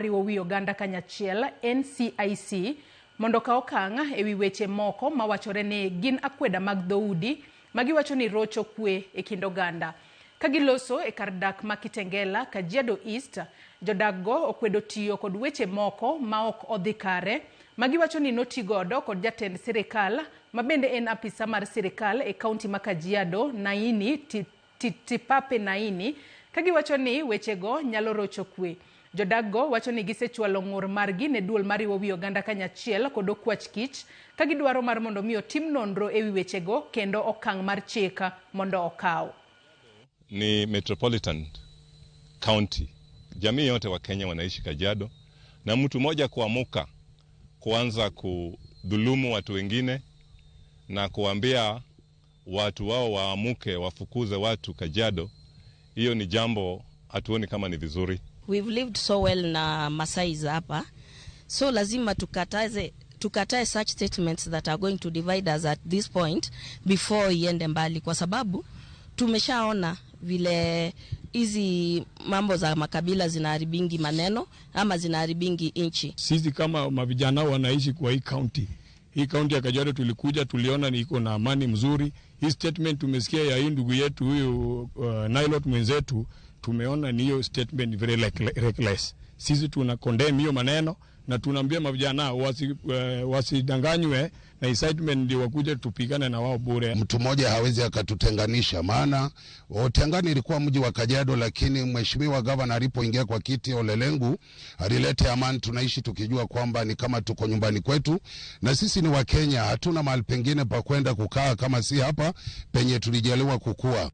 Riwowi oganda kanyachiel NCIC mondo ka okanga ewi weche moko mawachore ni gin akweda mag dhoudi magiwacho ni rocho kwe e kind oganda. Kagiloso e kar dak ma Kitengela, Kajiado East, jodakgo okwedo tiyo kod weche moko ma ok odhi kare magiwacho ni notigodo kod jatend sirikal mabende en apisa mar sirikal e kaunti ma Kajiado Naini Tipape Naini kagiwacho ni wechego nyalo rocho kwe. Jodakgo wacho ni gisechwalo ng'ur margi ne duol mariwowi oganda kanyachiel kod okwach kich kagidwaro mar mondo miyo tim nonro ewi wechego kendo okang' mar chika mondo okaw. Ni Metropolitan County. Jamii yote wa Kenya wanaishi Kajiado, na mtu mmoja kuamuka kuanza kudhulumu watu wengine na kuambia watu wao waamuke wafukuze watu Kajiado, hiyo ni jambo hatuoni kama ni vizuri. We've lived so well na Masais hapa, so lazima tukatae such statements that are going to divide us at this point before iende mbali, kwa sababu tumeshaona vile hizi mambo za makabila zinaharibingi maneno ama zinaharibingi inchi. Sisi kama mavijana wanaishi kwa hii county ya Kajiado, tulikuja tuliona ni iko na amani mzuri. Hii statement tumesikia ya hii ndugu yetu huyu Nailot mwenzetu, tumeona ni hiyo statement very reckless. Sisi tuna condemn hiyo maneno na tunaambia mavijana wasidanganywe na incitement ndio wakuja tupigane na wao bure. Mtu mmoja hawezi akatutenganisha, maana Otengani ilikuwa mji wa Kajiado, lakini mheshimiwa gavana alipoingia kwa kiti Ole Lenku alileta amani. Tunaishi tukijua kwamba ni kama tuko nyumbani kwetu, na sisi ni wa Kenya, hatuna mahali pengine pa kwenda kukaa kama si hapa penye tulijaliwa kukua.